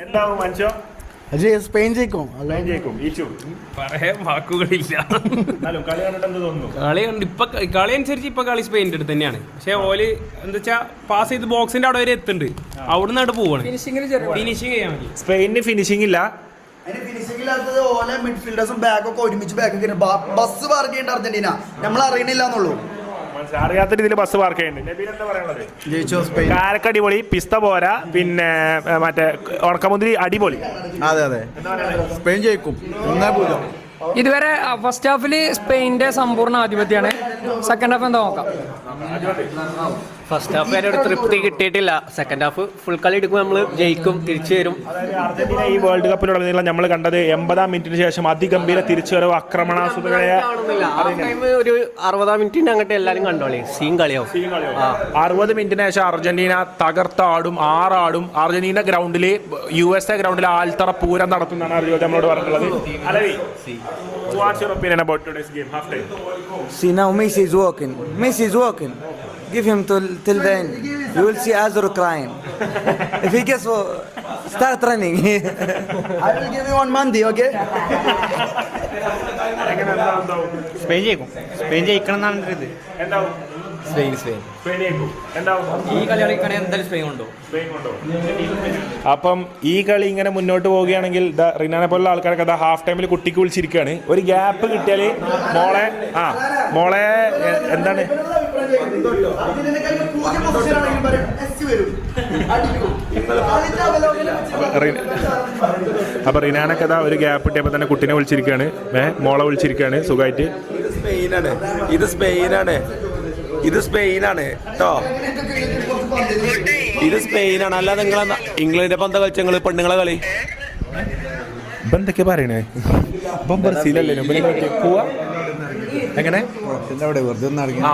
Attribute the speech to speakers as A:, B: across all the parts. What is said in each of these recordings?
A: എന്താവും മനുഷ്യോ
B: സ്പെയിൻ ജയിക്കും
C: പറയാൻ വാക്കുകളില്ല.
A: കളി കണ്ടിട്ട് എന്ത് തോന്നുന്നു?
C: കളി കളി അനുസരിച്ച് ഇപ്പൊ കളി സ്പെയിൻ്റെ അടുത്ത് തന്നെയാണ്. പക്ഷെ ഓല് എന്താ വെച്ചാ പാസ് ചെയ്ത് ബോക്സിന്റെ അവിടെ വരെ എത്തുന്നുണ്ട്. അവിടുന്ന് അവിടെ പോവാണ് ഫിനിഷിങ് ചെയ്യാൻ വേണ്ടി.
A: സ്പെയിനിന് ഫിനിഷിംഗ് ഇല്ല.
B: ഫിനിഷിംഗ് ഇല്ലാത്തത് ഓലെ മിഡ്ഫീൽഡേഴ്സും ബാക്കൊക്കെ ഒരുമിച്ച് ബാക്ക് ബസ് പാർക്ക് ചെയ്യേണ്ട അർജന്റീന നമ്മൾ അറിയണില്ല എന്നുള്ളൂ.
A: അറിയാത്ത രീതിയിൽ ബസ് പാർക്ക് ചെയ്യുന്നുണ്ട്. കാരക്ക അടിപൊളി, പിസ്ത പോരാ, പിന്നെ മറ്റേ ഉണക്കമുന്തിരി അടിപൊളി.
B: അതെ അതെ, സ്പെയിൻ ജയിക്കും.
D: ഇതുവരെ ഫസ്റ്റ് ഹാഫില് സ്പെയിന്റെ സമ്പൂർണ്ണ ആധിപത്യമാണ്. സെക്കൻഡ് ഹാഫ് എന്താ നോക്കാം.
E: ഫസ്റ്റ് ഹാഫ് വരെ ഒരു തൃപ്തി കിട്ടിയിട്ടില്ല. സെക്കൻഡ് ഹാഫ് ഫുൾ കളി എടുക്കുമ്പോൾ നമ്മൾ ജയിക്കും, തിരിച്ചു വരും.
A: അർജന്റീന ഈ വേൾഡ് കപ്പിലുടനീളം നമ്മൾ കണ്ടത് 80-ാം മിനിറ്റിന് ശേഷം അതിഗംഭീര തിരിച്ചുവരവ്, ആക്രമണാസുതകളെ
E: ഒരു 60-ാം മിനിറ്റിന് അങ്ങോട്ട് എല്ലാവരും കണ്ടോളി. സീൻ കളിയാവും.
A: 60 മിനിറ്റിന് ശേഷം അർജന്റീന തകർത്താടും, ആറാടും. അർജന്റീന ഗ്രൗണ്ടില് USA ഗ്രൗണ്ടിൽ ആൽത്തറ പൂരം നടത്തുന്നതാണ് അറിയോ നമ്മളോട് പറഞ്ഞിട്ടുള്ളത്. Alavi, what's your opinion about today's game? Half time.
F: See now Messi is walking. Messi is walking. Give him till the end. You will see Azur crying. If he gets start running.
B: I will give you one Monday, okay?
E: Spain ജയിക്കും. Spain ജയിക്കണം എന്നാണ് ഇത്.
A: എന്താവും?
E: Spain
C: ഈ കളി കളിക്കണേ എന്തായാലും Spain കൊണ്ടോ.
A: അപ്പം ഈ കളി ഇങ്ങനെ മുന്നോട്ട് പോവുകയാണെങ്കിൽ റിനാനെ പോലുള്ള ആൾക്കാരൊക്കെ അതാ ഹാഫ് ടൈമിൽ കുട്ടിക്ക് വിളിച്ചിരിക്കുകയാണ്. ഒരു ഗ്യാപ്പ് കിട്ടിയാൽ മോളെ എന്താണ് അപ്പൊ റിനാനൊക്കെ അതാ ഒരു ഗ്യാപ്പ് കിട്ടിയപ്പോ തന്നെ കുട്ടീനെ വിളിച്ചിരിക്കുകയാണ്, മോളെ വിളിച്ചിരിക്കുകയാണ് സുഖമായിട്ട്.
G: ഇത് സ്പെയിനാണ് കേട്ടോ. ഇത് സ്പെയിനാണ്. അല്ലാതെ നിങ്ങളെ ഇംഗ്ലണ്ടിന്റെ പന്ത കളിച്ച നിങ്ങൾ പെണ്ണുങ്ങളെ കളി
A: ഇപ്പൊ എന്തൊക്കെ പറയണേ? ഇപ്പം ബ്രസീലല്ലേ പോവാ? എങ്ങനെ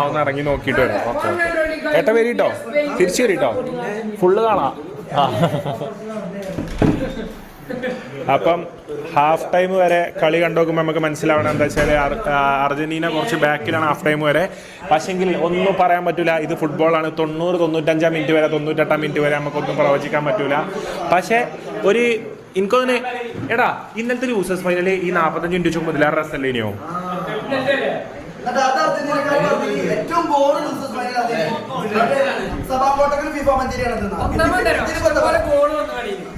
A: ഒന്ന് ഇറങ്ങി നോക്കിയിട്ട് വരാം. ഓക്കെ ഏട്ട വരിട്ടോ, തിരിച്ചു വരിട്ടോ, ഫുള്ള് കാണാം. അപ്പം ഹാഫ് ടൈം വരെ കളി കണ്ടുനോക്കുമ്പോൾ നമുക്ക് മനസ്സിലാവണം എന്താ വെച്ചാൽ അർജന്റീന കുറച്ച് ബാക്കിലാണ് ഹാഫ് ടൈം വരെ. പക്ഷെങ്കിൽ ഒന്നും പറയാൻ പറ്റില്ല, ഇത് ഫുട്ബോളാണ്. 90-95 മിനിറ്റ് വരെ, 98 മിനിറ്റ് വരെ നമുക്കൊന്നും പ്രവചിക്കാൻ പറ്റില്ല. പക്ഷേ എനിക്കൊന്ന് എടാ ഇന്നലത്തെ ലൂസേഴ്സ് ഫൈനൽ ഈ 45 മിനിറ്റ് വെച്ച് മുതലാറ് രസമല്ലേനോ?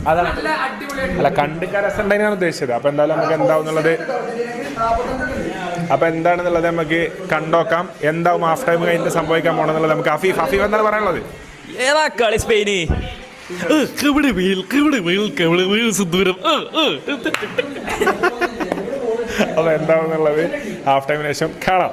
A: അതാണ് അല്ല കണ്ടിക്കാൻ രസം ഉണ്ടായിരുന്നു ഉദ്ദേശിച്ചത്. അപ്പൊ എന്തായാലും നമുക്ക് എന്താവുന്നുള്ളത് നമുക്ക് കണ്ടോക്കാം. എന്താവും ഹാഫ് ടൈം കഴിഞ്ഞിട്ട് സംഭവിക്കാൻ പോണെന്നുള്ളത് നമുക്ക് ഹഫീഫ് എന്താണ് പറയാനുള്ളത്?
E: ഏതാ കളി സ്പെയിന്?
A: അത് എന്താവുന്നുള്ളത് ഹാഫ് ടൈമിന് ശേഷം കാണാം.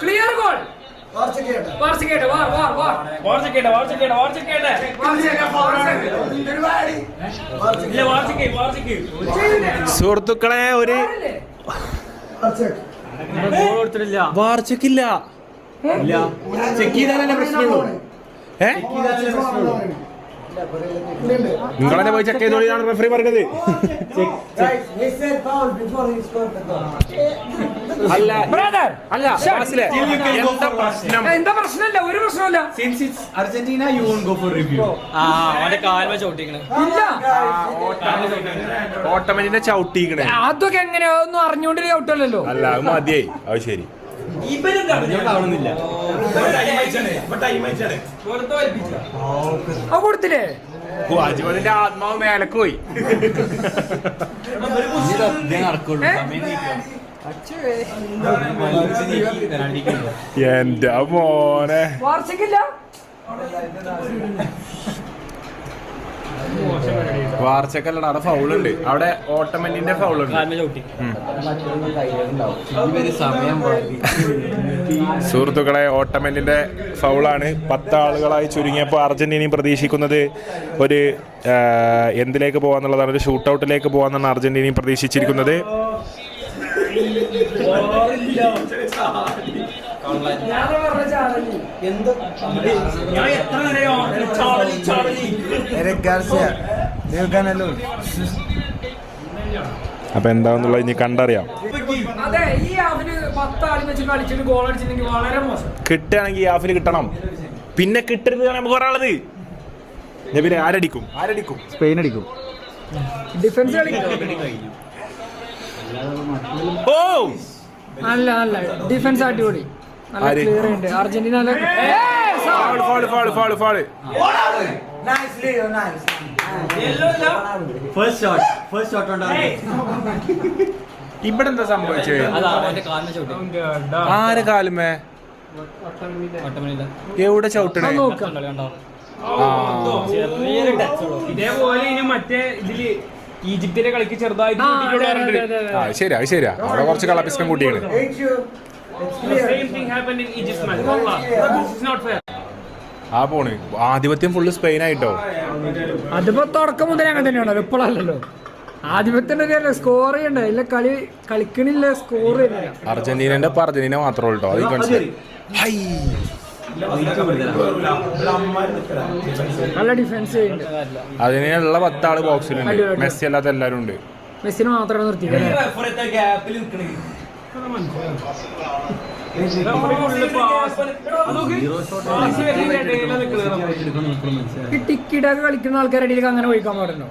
D: Clear goal.
A: സുഹൃത്തുക്കളെ ഒരു വാർച്ചക്കില്ല. നിങ്ങളെ പോയി ചെക്ക് ചെയ്തോളിയാണ് റെഫറി പറഞ്ഞത്.
D: എന്താ പ്രശ്നമില്ല, ഒരു പ്രശ്നമില്ല.
E: Argentina you want go for review.
A: ഓട്ടോമാറ്റിനെ ചവിട്ടിക്കണേ.
D: അതൊക്കെ എങ്ങനെയാ ഒന്നും അറിഞ്ഞോണ്ട് ചവിട്ടല്ലോ.
A: അല്ല അത് മതിയായി, അത് ശരി.
D: കൊടുത്തില്ലേ?
A: അജിമതിന്റെ ആത്മാവ് മേലക്ക് പോയി. എന്റെ മോനെ
D: വാർഷിക്കില്ല.
A: വാർച്ചക്കല്ലട അവിടെ ഫൗളുണ്ട്, അവിടെ ഓട്ടോമാറ്റിന്റെ ഫൗളുണ്ട്. സുഹൃത്തുക്കളെ, ഓട്ടോമാറ്റിന്റെ ഫൗളാണ്. 10 ആളുകളായി ചുരുങ്ങിയപ്പോൾ അർജന്റീനയും പ്രതീക്ഷിക്കുന്നത് ഒരു എന്തിലേക്ക് പോകാന്നുള്ളതാണ്, ഒരു ഷൂട്ടൗട്ടിലേക്ക് പോകാന്നാണ് അർജന്റീനയും പ്രതീക്ഷിച്ചിരിക്കുന്നത്.
F: Eric Garcia, they're gonna lose.
A: അപ്പൊ എന്താന്നുള്ളത് ഇനി കണ്ടറിയാം.
D: അതെ, ഈ ഹാഫിന് 10 ആളും വെച്ച് കളിച്ചിട്ട് ഗോൾ അടിച്ചില്ലെങ്കിൽ വളരെ മോശം.
A: കിട്ടുകയാണെങ്കിൽ ഈ ഹാഫിൽ കിട്ടണം, പിന്നെ കിട്ടരുത് നമുക്ക് പറയാനുള്ളത്. പിന്നെ ആരടിക്കും?
F: സ്പെയിൻ അടിക്കും.
D: ഡിഫൻസ് കളിക്കും.
A: ഓ
D: നല്ല ഡിഫൻസ് അടിപൊളി, നല്ല
A: ആര്?
D: ക്ലിയർ ഉണ്ട്. Argentina
A: fall.
F: Nice, Leo, nice.
A: ഇവിടെ എന്താ സംഭവിച്ചത്? ആരെ കാലുമേ എവിടെ ചവിട്ടണേ?
C: ഇതേപോലെ ഇനി മറ്റേ ഇതില് ഈജിപ്തിന്റെ കളിക്ക് ചെറുതായിട്ട്
A: ശരിയാ അവിടെ കുറച്ച് കളപ്പിസ്കം കൂട്ടിയാണ്. ആ പോണ് ആധിപത്യം ഫുള്ള് സ്പെയിൻ ആയിട്ടോ.
D: അതിപ്പോ തുടക്കം മുതലേ അങ്ങനെ തന്നെയാണല്ലോ, ഇപ്പോഴല്ലോ. ആധിപത്യത്തിന്റെ സ്കോർ ചെയ്യണ്ട, ഇല്ല കളിക്കണില്ല, സ്കോർ ചെയ്യുന്നില്ല.
A: അർജന്റീനന്റെ അർജന്റീന മാത്രമേ ഉള്ളൂ, അത് മനസ്സിലായി.
D: നല്ല ഡിഫൻസ് ചെയ്യുന്നുണ്ട്.
A: അതിനുള്ള 10 ആള് ബോക്സിലുണ്ട്, മെസ്സി അല്ലാത്ത എല്ലാരും ഉണ്ട്.
D: മെസ്സിനെ മാത്രമാണ് നിർത്തിയത്. ഈ ടിക്കറ്റൊക്കെ കളിക്കുന്ന ആൾക്കാരുടെ അങ്ങനെ ഒഴിക്കാൻ പാടുണ്ടോ?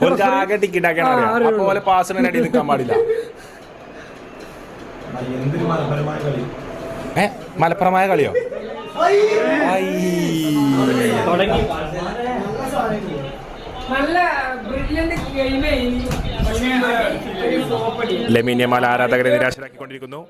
A: ഒരു ആകെ ടിക്കറ്റ് ആക്കാൻ അറിയാം, അതുപോലെ പാസിന് അടി നിൽക്കാൻ പാടില്ല. മലപ്പുറമായ കളിയോ?
D: നല്ല ബ്രില്യന്റ് ഗെയിമേ.
A: ലെമിൻ യമാൽ ആരാധകരെ നിരാശരാക്കിക്കൊണ്ടിരിക്കുന്നു.